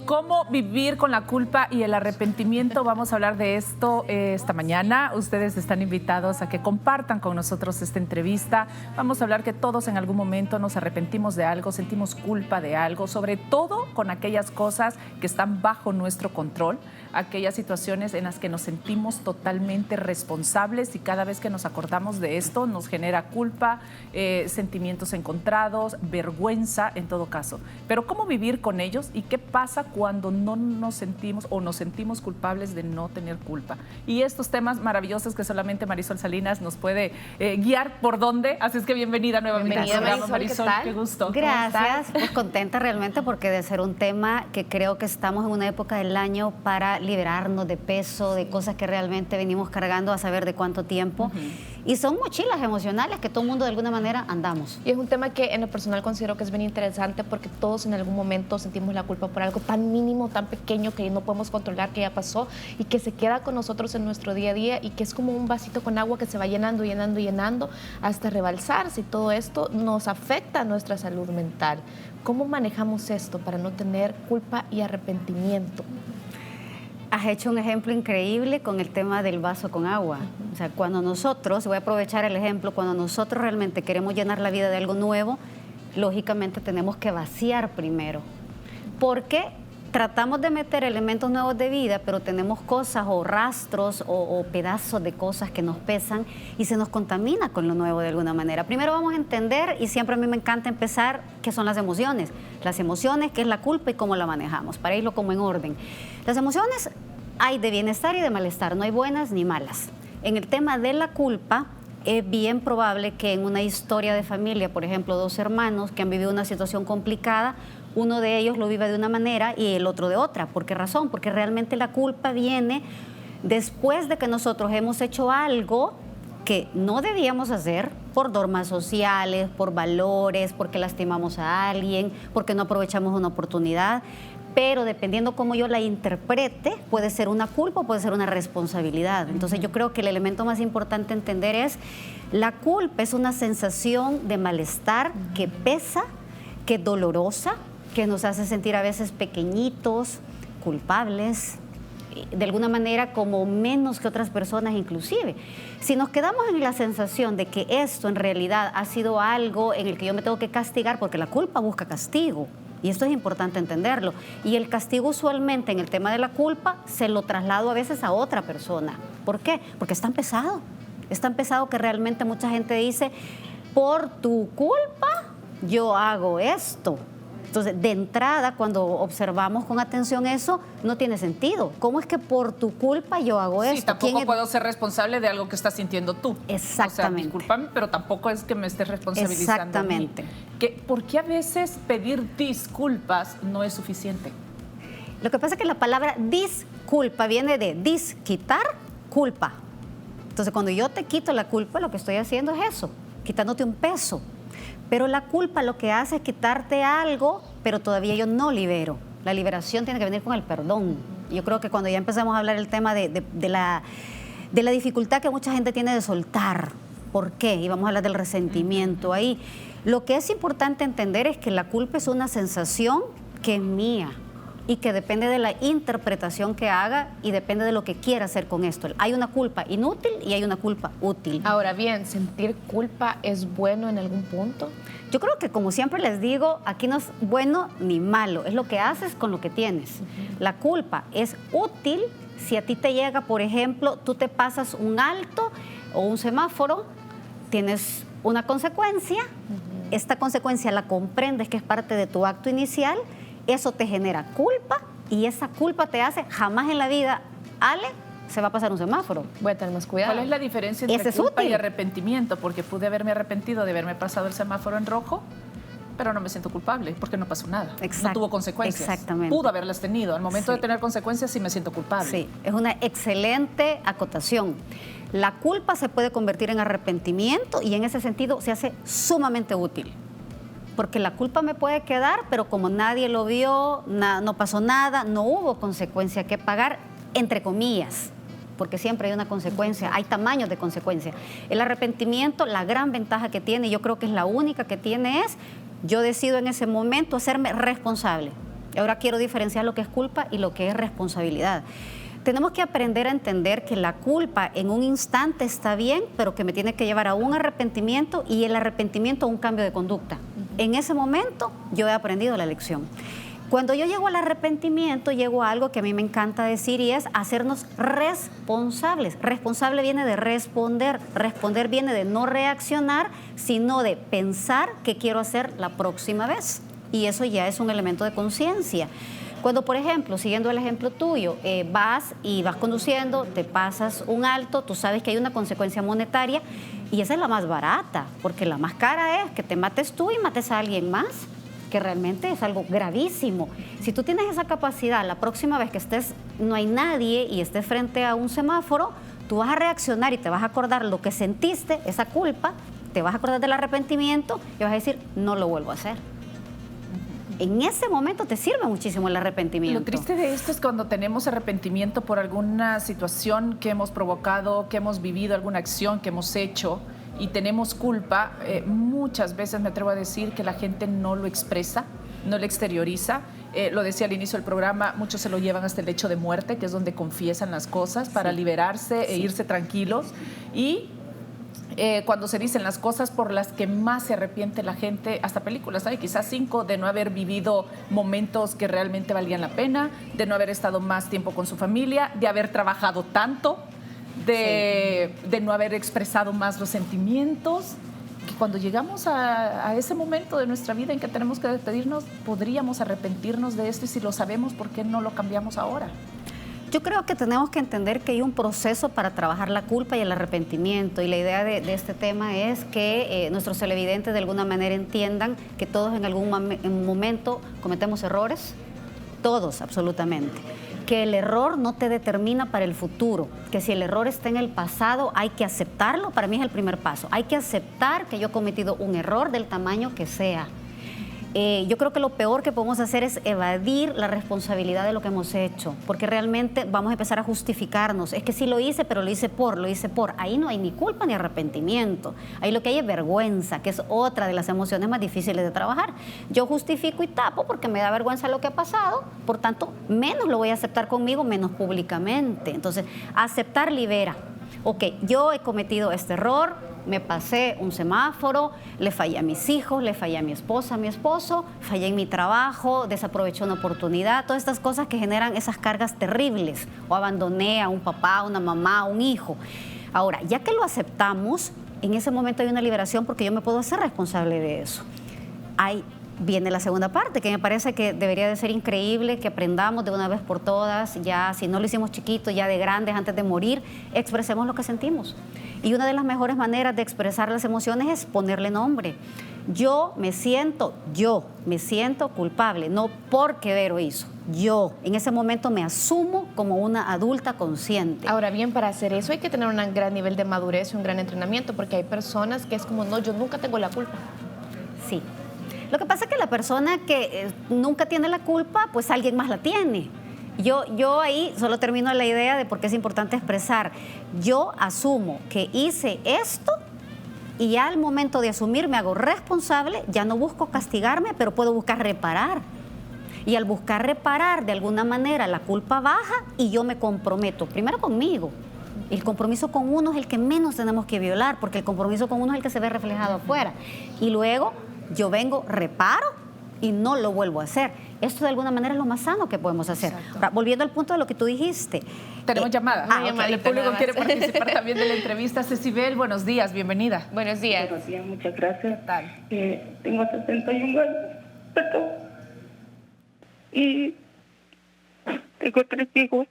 ¿Cómo vivir con la culpa y el arrepentimiento? Vamos a hablar de esto esta mañana. Ustedes están invitados a que compartan con nosotros esta entrevista. Vamos a hablar que todos en algún momento nos arrepentimos de algo, sentimos culpa de algo, sobre todo con aquellas cosas que están bajo nuestro control, aquellas situaciones en las que nos sentimos totalmente responsables y cada vez que nos acordamos de esto nos genera culpa, sentimientos encontrados, vergüenza en todo caso. Pero ¿cómo vivir con ellos y qué pasa cuando no nos sentimos o nos sentimos culpables de no tener culpa? Y estos temas maravillosos que solamente Marisol Salinas nos puede guiar por dónde. Así es que bienvenida nuevamente al programa, Marisol. ¿Qué gusto. Gracias, pues contenta realmente porque de ser un tema que creo que estamos en una época del año para liberarnos de peso, de cosas que realmente venimos cargando a saber de cuánto tiempo. Y son mochilas emocionales que todo el mundo de alguna manera andamos. Y es un tema que en lo personal considero que es bien interesante porque todos en algún momento sentimos la culpa por algo tan mínimo, tan pequeño que no podemos controlar, que ya pasó y que se queda con nosotros en nuestro día a día y que es como un vasito con agua que se va llenando, llenando, llenando hasta rebalsarse, y todo esto nos afecta a nuestra salud mental. ¿Cómo manejamos esto para no tener culpa y arrepentimiento? Has hecho un ejemplo increíble con el tema del vaso con agua. O sea, cuando nosotros, voy a aprovechar el ejemplo, cuando nosotros realmente queremos llenar la vida de algo nuevo, lógicamente tenemos que vaciar primero. Porque tratamos de meter elementos nuevos de vida, pero tenemos cosas o rastros o pedazos de cosas que nos pesan y se nos contamina con lo nuevo de alguna manera. Primero vamos a entender, y siempre a mí me encanta empezar, qué son las emociones. Las emociones, qué es la culpa y cómo la manejamos, para irlo como en orden. Las emociones hay de bienestar y de malestar, no hay buenas ni malas. En el tema de la culpa, es bien probable que en una historia de familia, por ejemplo, dos hermanos que han vivido una situación complicada, uno de ellos lo vive de una manera y el otro de otra. ¿Por qué razón? Porque realmente la culpa viene después de que nosotros hemos hecho algo que no debíamos hacer por normas sociales, por valores, porque lastimamos a alguien, porque no aprovechamos una oportunidad. Pero dependiendo cómo yo la interprete, puede ser una culpa o puede ser una responsabilidad. Entonces yo creo que el elemento más importante a entender es la culpa es una sensación de malestar que pesa, que es dolorosa, que nos hace sentir a veces pequeñitos, culpables, de alguna manera como menos que otras personas inclusive. Si nos quedamos en la sensación de que esto en realidad ha sido algo en el que yo me tengo que castigar, porque la culpa busca castigo, y esto es importante entenderlo, y el castigo usualmente en el tema de la culpa se lo traslado a veces a otra persona. ¿Por qué? Porque es tan pesado que realmente mucha gente dice, por tu culpa yo hago esto. Entonces, de entrada, cuando observamos con atención eso, no tiene sentido. ¿Cómo es que por tu culpa yo hago esto? Sí, tampoco puedo ser responsable de algo que estás sintiendo tú. Exactamente. O sea, discúlpame, pero tampoco es que me estés responsabilizando. Exactamente. ¿Por qué a veces pedir disculpas no es suficiente? Lo que pasa es que la palabra disculpa viene de quitar culpa. Entonces, cuando yo te quito la culpa, lo que estoy haciendo es eso, quitándote un peso. Pero la culpa lo que hace es quitarte algo, pero todavía yo no libero. La liberación tiene que venir con el perdón. Yo creo que cuando ya empezamos a hablar el tema de la dificultad que mucha gente tiene de soltar, ¿por qué? Y vamos a hablar del resentimiento ahí. Lo que es importante entender es que la culpa es una sensación que es mía y que depende de la interpretación que haga y depende de lo que quiera hacer con esto. Hay una culpa inútil y hay una culpa útil. Ahora bien, ¿sentir culpa es bueno en algún punto? Yo creo que, como siempre les digo, aquí no es bueno ni malo, es lo que haces con lo que tienes. La culpa es útil si a ti te llega, por ejemplo, tú te pasas un alto o un semáforo, tienes una consecuencia, esta consecuencia la comprendes que es parte de tu acto inicial, eso te genera culpa y esa culpa te hace jamás en la vida, Ale, se va a pasar un semáforo. Voy a tener más cuidado. ¿Cuál es la diferencia entre culpa y arrepentimiento? Porque pude haberme arrepentido de haberme pasado el semáforo en rojo, pero no me siento culpable porque no pasó nada. Exacto. No tuvo consecuencias. Exactamente. Pudo haberlas tenido. Al momento de tener consecuencias sí me siento culpable. Sí, es una excelente acotación. La culpa se puede convertir en arrepentimiento y en ese sentido se hace sumamente útil. Porque la culpa me puede quedar, pero como nadie lo vio, no pasó nada, no hubo consecuencia que pagar, entre comillas, porque siempre hay una consecuencia, hay tamaños de consecuencia. El arrepentimiento, la gran ventaja que tiene, y yo creo que es la única que tiene, es yo decido en ese momento hacerme responsable. Ahora quiero diferenciar lo que es culpa y lo que es responsabilidad. Tenemos que aprender a entender que la culpa en un instante está bien, pero que me tiene que llevar a un arrepentimiento y el arrepentimiento a un cambio de conducta. En ese momento yo he aprendido la lección. Cuando yo llego al arrepentimiento, llego a algo que a mí me encanta decir y es hacernos responsables. Responsable viene de responder, responder viene de no reaccionar, sino de pensar qué quiero hacer la próxima vez. Y eso ya es un elemento de conciencia. Cuando, por ejemplo, siguiendo el ejemplo tuyo, vas conduciendo, te pasas un alto, tú sabes que hay una consecuencia monetaria y esa es la más barata, porque la más cara es que te mates tú y mates a alguien más, que realmente es algo gravísimo. Si tú tienes esa capacidad, la próxima vez que no hay nadie y estés frente a un semáforo, tú vas a reaccionar y te vas a acordar lo que sentiste, esa culpa, te vas a acordar del arrepentimiento y vas a decir, no lo vuelvo a hacer. En ese momento te sirve muchísimo el arrepentimiento. Lo triste de esto es cuando tenemos arrepentimiento por alguna situación que hemos provocado, que hemos vivido, alguna acción que hemos hecho y tenemos culpa. Muchas veces me atrevo a decir que la gente no lo expresa, no lo exterioriza. Lo decía al inicio del programa, muchos se lo llevan hasta el lecho de muerte, que es donde confiesan las cosas para liberarse e irse tranquilos. Y cuando se dicen las cosas por las que más se arrepiente la gente, hasta películas, hay quizás 5, de no haber vivido momentos que realmente valían la pena, de no haber estado más tiempo con su familia, de haber trabajado tanto, de no haber expresado más los sentimientos, que cuando llegamos a ese momento de nuestra vida en que tenemos que despedirnos, podríamos arrepentirnos de esto y si lo sabemos, ¿por qué no lo cambiamos ahora? Yo creo que tenemos que entender que hay un proceso para trabajar la culpa y el arrepentimiento y la idea de este tema es que nuestros televidentes de alguna manera entiendan que todos en algún momento cometemos errores, todos absolutamente, que el error no te determina para el futuro, que si el error está en el pasado hay que aceptarlo, para mí es el primer paso, hay que aceptar que yo he cometido un error del tamaño que sea. Yo creo que lo peor que podemos hacer es evadir la responsabilidad de lo que hemos hecho, porque realmente vamos a empezar a justificarnos. Es que sí lo hice, pero lo hice por. Ahí no hay ni culpa ni arrepentimiento. Ahí lo que hay es vergüenza, que es otra de las emociones más difíciles de trabajar. Yo justifico y tapo porque me da vergüenza lo que ha pasado, por tanto, menos lo voy a aceptar conmigo, menos públicamente. Entonces, aceptar libera. Ok, yo he cometido este error, me pasé un semáforo, le fallé a mis hijos, le fallé a mi esposa, a mi esposo, fallé en mi trabajo, desaproveché una oportunidad, todas estas cosas que generan esas cargas terribles, o abandoné a un papá, una mamá, a un hijo. Ahora, ya que lo aceptamos, en ese momento hay una liberación porque yo me puedo hacer responsable de eso. Viene la segunda parte, que me parece que debería de ser increíble, que aprendamos de una vez por todas, ya si no lo hicimos chiquito, ya de grandes, antes de morir, expresemos lo que sentimos. Y una de las mejores maneras de expresar las emociones es ponerle nombre. Yo me siento culpable, no porque Vero hizo. Yo en ese momento me asumo como una adulta consciente. Ahora bien, para hacer eso hay que tener un gran nivel de madurez y un gran entrenamiento, porque hay personas que es como, no, yo nunca tengo la culpa. Sí. Lo que pasa es que la persona que nunca tiene la culpa, pues alguien más la tiene. Yo ahí solo termino la idea de por qué es importante expresar. Yo asumo que hice esto y ya al momento de asumir me hago responsable, ya no busco castigarme, pero puedo buscar reparar. Y al buscar reparar, de alguna manera, la culpa baja y yo me comprometo, primero conmigo. El compromiso con uno es el que menos tenemos que violar, porque el compromiso con uno es el que se ve reflejado afuera. Y luego yo vengo, reparo y no lo vuelvo a hacer. Esto de alguna manera es lo más sano que podemos hacer. Ahora, volviendo al punto de lo que tú dijiste. Tenemos llamada. Okay. El público quiere participar también de la entrevista. Cecibel, buenos días, bienvenida. Buenos días. Buenos días, muchas gracias. ¿Qué tal? Tengo 61 años, perdón. Y tengo 3 hijos.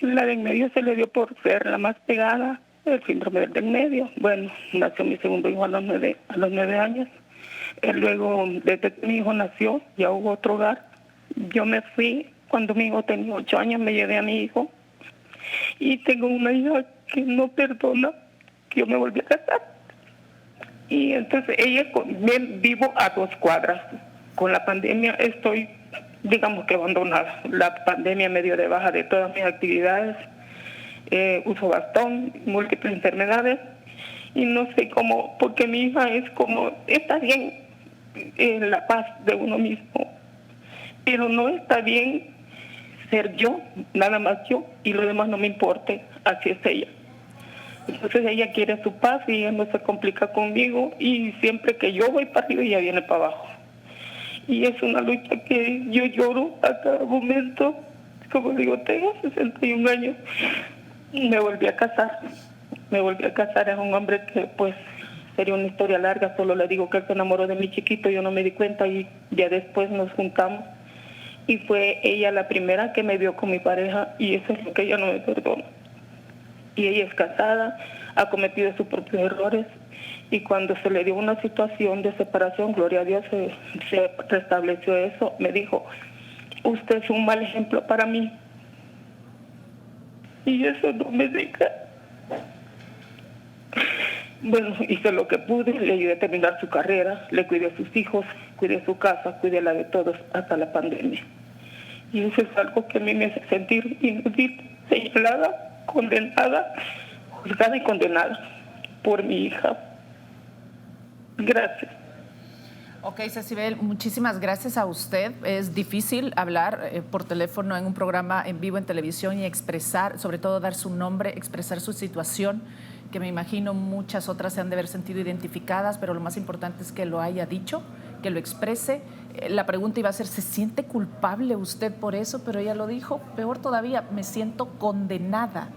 La de en medio se le dio por ser la más pegada, el síndrome del de en medio. Bueno, nació mi segundo hijo a los 9 años. Luego, desde que mi hijo nació, ya hubo otro hogar. Yo me fui cuando mi hijo tenía 8 años, me llevé a mi hijo. Y tengo una hija que no perdona que yo me volví a casar. Y entonces vivo a 2 cuadras. Con la pandemia estoy, digamos que abandonada. La pandemia me dio de baja de todas mis actividades. Uso bastón, múltiples enfermedades. Y no sé cómo, porque mi hija es como, está bien en la paz de uno mismo, pero no está bien ser yo, nada más yo, y lo demás no me importe, así es ella. Entonces ella quiere su paz y ella no se complica conmigo, y siempre que yo voy para arriba ella viene para abajo. Y es una lucha que yo lloro a cada momento. Como digo, tengo 61 años, me volví a casar, es un hombre que pues sería una historia larga, solo le digo que él se enamoró de mi chiquito, yo no me di cuenta y ya después nos juntamos. Y fue ella la primera que me vio con mi pareja y eso es lo que ella no me perdona. Y ella es casada, ha cometido sus propios errores y cuando se le dio una situación de separación, gloria a Dios, se restableció eso, me dijo, usted es un mal ejemplo para mí. Y eso no me deja. Bueno, hice lo que pude, le ayudé a terminar su carrera, le cuidé a sus hijos, cuidé su casa, cuidé la de todos hasta la pandemia. Y eso es algo que a mí me hace sentir inútil, señalada, condenada, juzgada y condenada por mi hija. Gracias. Ok, Cecibel, muchísimas gracias a usted. Es difícil hablar por teléfono en un programa en vivo en televisión y expresar, sobre todo dar su nombre, expresar su situación, que me imagino muchas otras se han de haber sentido identificadas, pero lo más importante es que lo haya dicho, que lo exprese. La pregunta iba a ser, ¿se siente culpable usted por eso? Pero ella lo dijo, peor todavía, me siento condenada.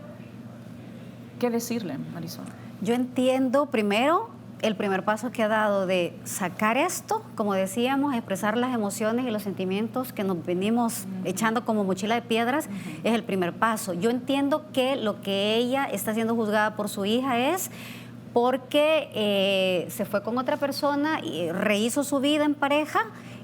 ¿Qué decirle, Marisol? Yo entiendo primero el primer paso que ha dado de sacar esto, como decíamos, expresar las emociones y los sentimientos que nos venimos echando como mochila de piedras, es el primer paso. Yo entiendo que lo que ella está siendo juzgada por su hija es porque se fue con otra persona y rehizo su vida en pareja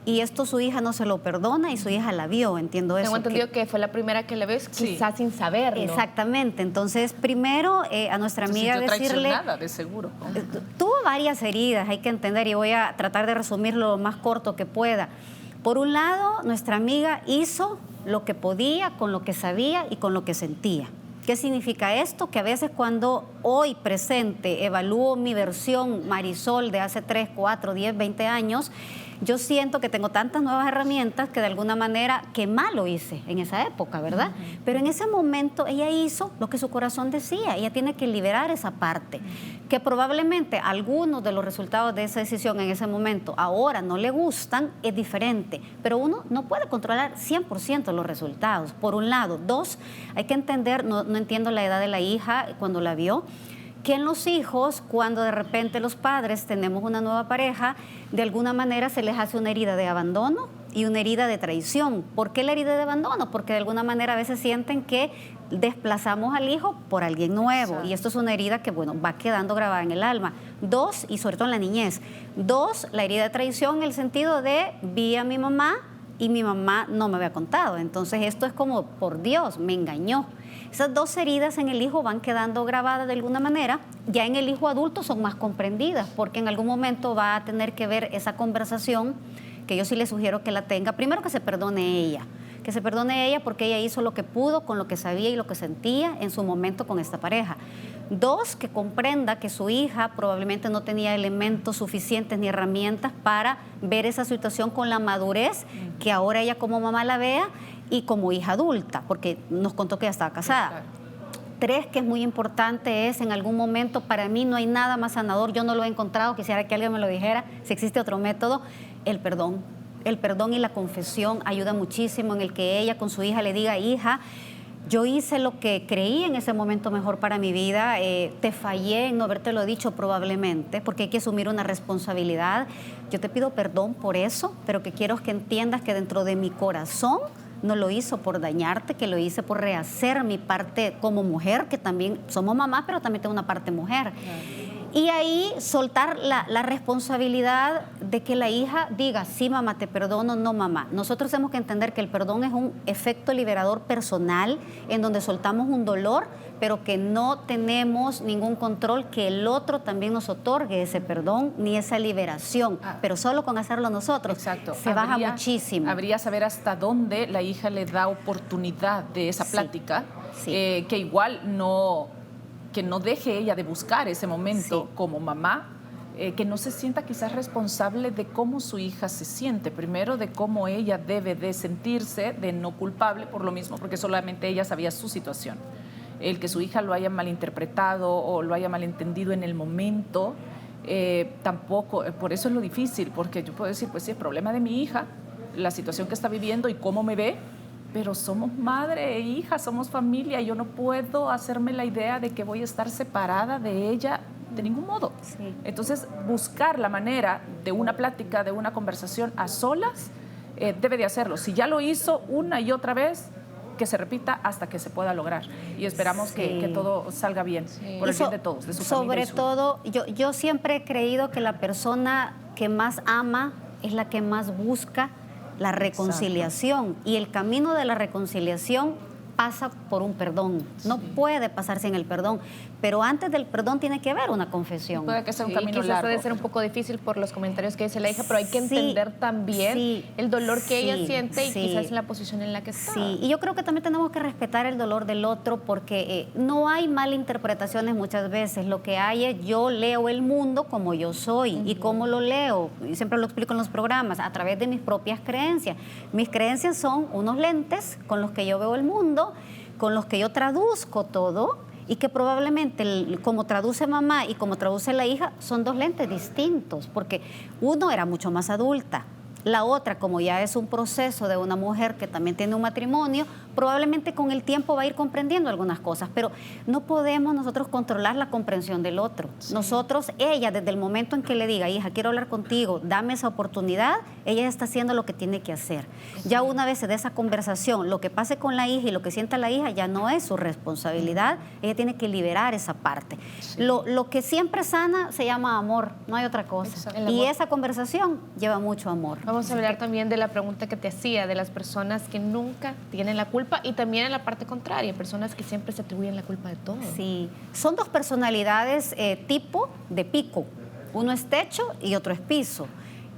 y esto su hija no se lo perdona y su hija la vio, entiendo eso. Tengo entendido que fue la primera que la ves, quizás sin saberlo. Exactamente, entonces primero a nuestra amiga decirle... traicionada, de seguro. Tuvo varias heridas, hay que entender, y voy a tratar de resumirlo lo más corto que pueda. Por un lado, nuestra amiga hizo lo que podía, con lo que sabía y con lo que sentía. ¿Qué significa esto? Que a veces cuando hoy presente evalúo mi versión Marisol de hace 3, 4, 10, 20 años, yo siento que tengo tantas nuevas herramientas que de alguna manera, qué mal lo hice en esa época, ¿verdad? Pero en ese momento ella hizo lo que su corazón decía, ella tiene que liberar esa parte, que probablemente algunos de los resultados de esa decisión en ese momento ahora no le gustan, es diferente, pero uno no puede controlar 100% los resultados, por un lado. Dos, hay que entender, no entiendo la edad de la hija cuando la vio, que en los hijos, cuando de repente los padres tenemos una nueva pareja, de alguna manera se les hace una herida de abandono y una herida de traición. ¿Por qué la herida de abandono? Porque de alguna manera a veces sienten que desplazamos al hijo por alguien nuevo. Sí. Y esto es una herida que, bueno, va quedando grabada en el alma. Dos, y sobre todo en la niñez. Dos, la herida de traición en el sentido de vi a mi mamá y mi mamá no me había contado. Entonces esto es como, por Dios, me engañó. Esas dos heridas en el hijo van quedando grabadas de alguna manera, ya en el hijo adulto son más comprendidas, porque en algún momento va a tener que ver esa conversación, que yo sí le sugiero que la tenga. Primero, que se perdone ella porque ella hizo lo que pudo con lo que sabía y lo que sentía en su momento con esta pareja. Dos, que comprenda que su hija probablemente no tenía elementos suficientes ni herramientas para ver esa situación con la madurez que ahora ella como mamá la vea y como hija adulta, porque nos contó que ella estaba casada. Tres, que es muy importante, es en algún momento, para mí no hay nada más sanador, yo no lo he encontrado, quisiera que alguien me lo dijera, si existe otro método, el perdón. El perdón y la confesión ayuda muchísimo en el que ella con su hija le diga, hija, yo hice lo que creí en ese momento mejor para mi vida, te fallé en no habértelo dicho probablemente, porque hay que asumir una responsabilidad. Yo te pido perdón por eso, pero que quiero que entiendas que dentro de mi corazón no lo hizo por dañarte, que lo hice por rehacer mi parte como mujer, que también somos mamás, pero también tengo una parte mujer. Y ahí soltar la responsabilidad de que la hija diga, sí, mamá, te perdono, no, mamá. Nosotros tenemos que entender que el perdón es un efecto liberador personal en donde soltamos un dolor, pero que no tenemos ningún control que el otro también nos otorgue ese perdón ni esa liberación. Pero solo con hacerlo nosotros se baja muchísimo. Habría saber hasta dónde la hija le da oportunidad de esa plática, que igual no... que no deje ella de buscar ese momento como mamá, que no se sienta quizás responsable de cómo su hija se siente, primero de cómo ella debe de sentirse, de no culpable por lo mismo, porque solamente ella sabía su situación. El que su hija lo haya malinterpretado o lo haya malentendido en el momento, tampoco, por eso es lo difícil, porque yo puedo decir, pues sí, es problema de mi hija, la situación que está viviendo y cómo me ve, pero somos madre e hija, somos familia, yo no puedo hacerme la idea de que voy a estar separada de ella de ningún modo. Sí. Entonces, buscar la manera de una plática, de una conversación a solas, debe de hacerlo. Si ya lo hizo una y otra vez, que se repita hasta que se pueda lograr. Y esperamos que todo salga bien, por el bien de todos, de su familia. Sobre todo, yo siempre he creído que la persona que más ama es la que más busca la reconciliación. Y el camino de la reconciliación pasa por un perdón. No puede pasar sin el perdón. Pero antes del perdón tiene que haber una confesión. Puede que sea un camino quizás largo. puede ser un poco difícil por los comentarios que dice la hija, pero hay que entender también el dolor que ella siente y quizás en la posición en la que está. Sí, y yo creo que también tenemos que respetar el dolor del otro porque no hay malinterpretaciones muchas veces. Lo que hay es yo leo el mundo como yo soy. ¿Y cómo lo leo? Y siempre lo explico en los programas, a través de mis propias creencias. Mis creencias son unos lentes con los que yo veo el mundo, con los que yo traduzco todo, y que probablemente como traduce mamá y como traduce la hija son dos lentes distintos, porque uno era mucho más adulta, la otra, como ya es un proceso de una mujer que también tiene un matrimonio, probablemente con el tiempo va a ir comprendiendo algunas cosas, pero no podemos nosotros controlar la comprensión del otro. Nosotros, ella, desde el momento en que le diga, hija, quiero hablar contigo, dame esa oportunidad, ella está haciendo lo que tiene que hacer. Ya una vez se dé esa conversación, lo que pase con la hija y lo que sienta la hija ya no es su responsabilidad, ella tiene que liberar esa parte. Lo que siempre sana se llama amor, no hay otra cosa. Y esa conversación lleva mucho amor. Vamos a hablar también de la pregunta que te hacía, de las personas que nunca tienen la culpa y también en la parte contraria, personas que siempre se atribuyen la culpa de todo. Sí, son dos personalidades tipo de pico. Uno es techo y otro es piso.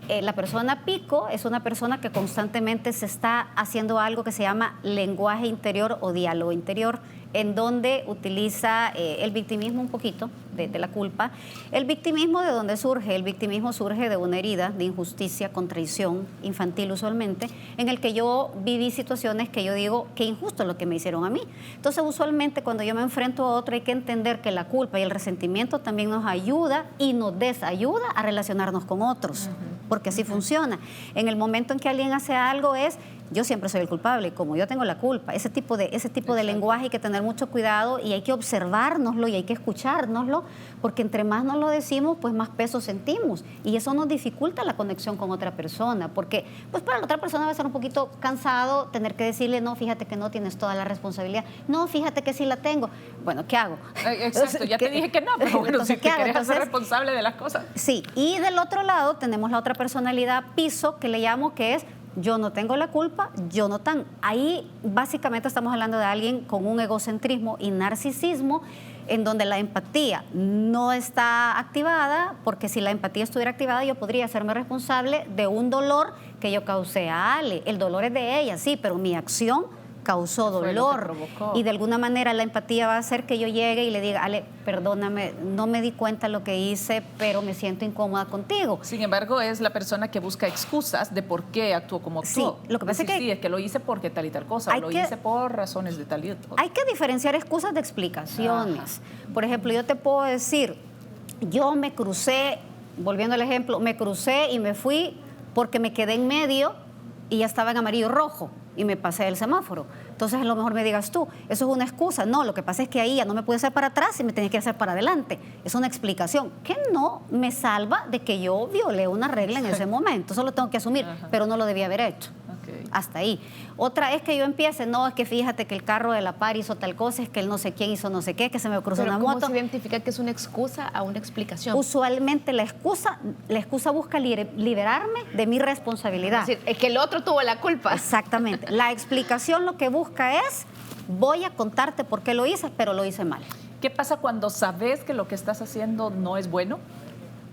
La persona pico es una persona que constantemente se está haciendo algo que se llama lenguaje interior o diálogo interior, en donde utiliza el victimismo un poquito de la culpa. ¿El victimismo de dónde surge? El victimismo surge de una herida de injusticia, con traición infantil usualmente, en el que yo viví situaciones que yo digo que injusto lo que me hicieron a mí. Entonces usualmente cuando yo me enfrento a otro hay que entender que la culpa y el resentimiento también nos ayuda y nos desayuda a relacionarnos con otros, porque así funciona. En el momento en que alguien hace algo es, yo siempre soy el culpable, como yo tengo la culpa. Ese tipo de lenguaje hay que tener mucho cuidado y hay que observárnoslo y hay que escuchárnoslo, porque entre más nos lo decimos, pues más peso sentimos. Y eso nos dificulta la conexión con otra persona, porque pues para la otra persona va a ser un poquito cansado tener que decirle, no, fíjate que no tienes toda la responsabilidad. No, fíjate que sí la tengo. Bueno, ¿qué hago? Exacto, ya te dije que no, pero bueno, entonces, si te quieres hacer responsable de las cosas. Sí, y del otro lado tenemos la otra personalidad piso, que le llamo, que es yo no tengo la culpa, yo no tan. Ahí básicamente estamos hablando de alguien con un egocentrismo y narcisismo, en donde la empatía no está activada, porque si la empatía estuviera activada yo podría hacerme responsable de un dolor que yo causé a Ale. El dolor es de ella, sí, pero mi acción causó dolor y de alguna manera la empatía va a hacer que yo llegue y le diga, Ale, perdóname, no me di cuenta lo que hice, pero me siento incómoda contigo. Sin embargo, es la persona que busca excusas de por qué actuó como actuó. Sí, lo que pasa es que sí, es que lo hice porque tal y tal cosa, o lo hice por razones de tal y tal. Hay que diferenciar excusas de explicaciones. Por ejemplo, yo te puedo decir, yo me crucé, volviendo al ejemplo, me crucé y me fui porque me quedé en medio y ya estaba en amarillo rojo y me pasé el semáforo. Entonces a lo mejor me digas tú, eso es una excusa. No, lo que pasa es que ahí ya no me pude hacer para atrás y me tenía que hacer para adelante. Es una explicación que no me salva de que yo violé una regla en ese momento. Eso lo tengo que asumir, pero no lo debía haber hecho. Hasta ahí. Otra es que yo empiece, no, es que fíjate que el carro de la par hizo tal cosa, es que el no sé quién hizo no sé qué, que se me cruzó una moto. ¿Cómo se identifica que es una excusa a una explicación? Usualmente la excusa busca liberarme de mi responsabilidad. Es decir, es que el otro tuvo la culpa. Exactamente. La explicación lo que busca es, voy a contarte por qué lo hice, pero lo hice mal. ¿Qué pasa cuando sabes que lo que estás haciendo no es bueno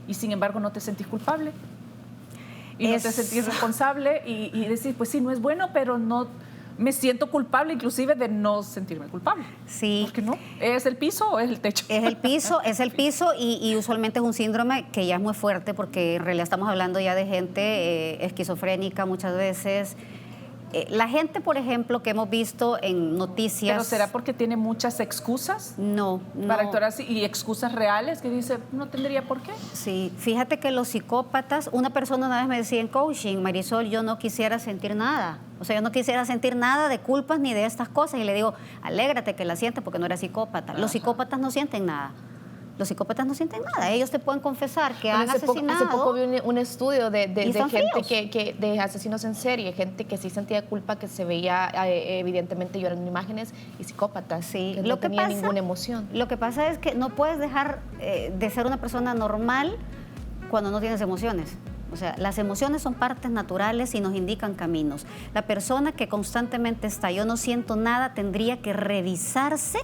y sin embargo no te sentís culpable? Y no te sentís responsable y decís, pues sí, no es bueno, pero no me siento culpable inclusive de no sentirme culpable. Sí. ¿Por qué no? ¿Es el piso o es el techo? Es el piso y usualmente es un síndrome que ya es muy fuerte porque en realidad estamos hablando ya de gente esquizofrénica muchas veces. La gente, por ejemplo, que hemos visto en noticias... ¿Pero será porque tiene muchas excusas? No. Para actuar así, y excusas reales que dice, no tendría por qué. Sí, fíjate que los psicópatas, una persona una vez me decía en coaching, Marisol, yo no quisiera sentir nada. O sea, yo no quisiera sentir nada de culpas ni de estas cosas. Y le digo, alégrate que la sientes porque no eres psicópata. Los psicópatas no sienten nada. Los psicópatas no sienten nada. Ellos te pueden confesar que han asesinado. Hace poco vi un estudio de gente de asesinos en serie, gente que sí sentía culpa, que se veía evidentemente llorando imágenes, y psicópatas que no tenían ninguna emoción. Lo que pasa es que no puedes dejar de ser una persona normal cuando no tienes emociones. O sea, las emociones son partes naturales y nos indican caminos. La persona que constantemente está, yo no siento nada, tendría que revisarse.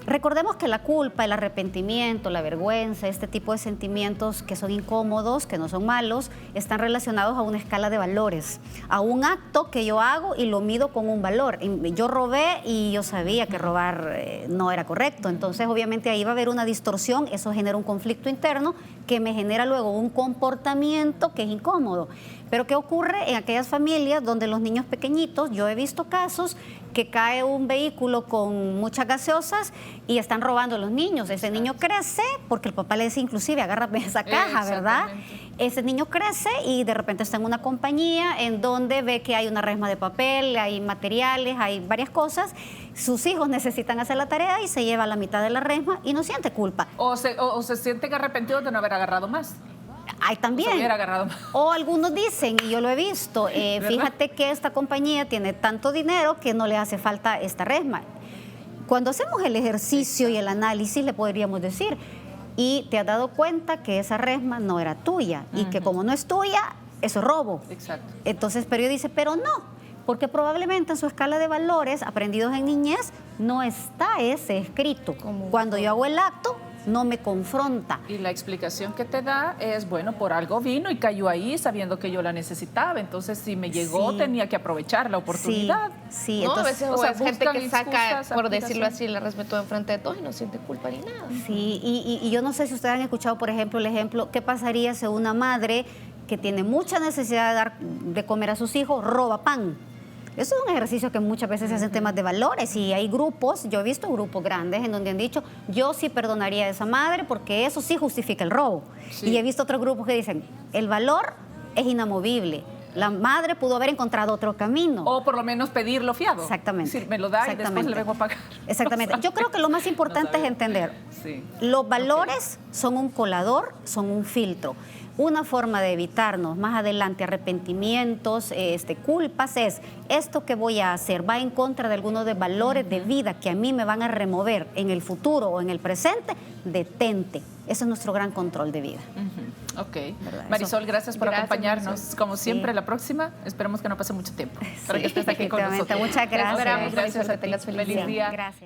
Recordemos que la culpa, el arrepentimiento, la vergüenza, este tipo de sentimientos que son incómodos, que no son malos, están relacionados a una escala de valores, a un acto que yo hago y lo mido con un valor. Yo robé y yo sabía que robar no era correcto, entonces obviamente ahí va a haber una distorsión, eso genera un conflicto interno que me genera luego un comportamiento que es incómodo. Pero ¿qué ocurre en aquellas familias donde los niños pequeñitos, yo he visto casos que cae un vehículo con muchas gaseosas y están robando a los niños? Ese niño crece, porque el papá le dice inclusive, agárrame esa caja, ¿verdad? Ese niño crece y de repente está en una compañía en donde ve que hay una resma de papel, hay materiales, hay varias cosas. Sus hijos necesitan hacer la tarea y se lleva la mitad de la resma y no siente culpa. O se sienten arrepentidos de no haber agarrado más. Hay también. O algunos dicen, y yo lo he visto, fíjate que esta compañía tiene tanto dinero que no le hace falta esta resma. Cuando hacemos el ejercicio y el análisis le podríamos decir, y te has dado cuenta que esa resma no era tuya y que como no es tuya, eso es robo. Exacto. Entonces, pero yo dice, pero no, porque probablemente en su escala de valores aprendidos en niñez no está ese escrito. Cuando yo hago el acto, no me confronta. Y la explicación que te da es, bueno, por algo vino y cayó ahí sabiendo que yo la necesitaba. Entonces, si me llegó, tenía que aprovechar la oportunidad. Sí, ¿no? entonces, a veces gente que saca, por decirlo así, la respeto enfrente de todos y no siente culpa ni nada. Sí, y yo no sé si ustedes han escuchado, por ejemplo, el ejemplo, ¿qué pasaría si una madre que tiene mucha necesidad de dar de comer a sus hijos roba pan? Eso es un ejercicio que muchas veces se hacen temas de valores y hay grupos, yo he visto grupos grandes en donde han dicho, yo sí perdonaría a esa madre porque eso sí justifica el robo. Sí. Y he visto otros grupos que dicen, el valor es inamovible. La madre pudo haber encontrado otro camino. O por lo menos pedirlo fiado. Exactamente. Es decir, me lo da y después le vengo a pagar. Exactamente. Yo creo que lo más importante es entender, los valores son un colador, son un filtro. Una forma de evitarnos más adelante arrepentimientos, culpas es, esto que voy a hacer va en contra de algunos de valores de vida que a mí me van a remover en el futuro o en el presente, detente. Ese es nuestro gran control de vida. Ok. Marisol, gracias por acompañarnos. Marisol. Como siempre, la próxima, esperemos que no pase mucho tiempo para que estés aquí con nosotros. Muchas gracias. Esperamos, Marisol, que tengas feliz día. Gracias.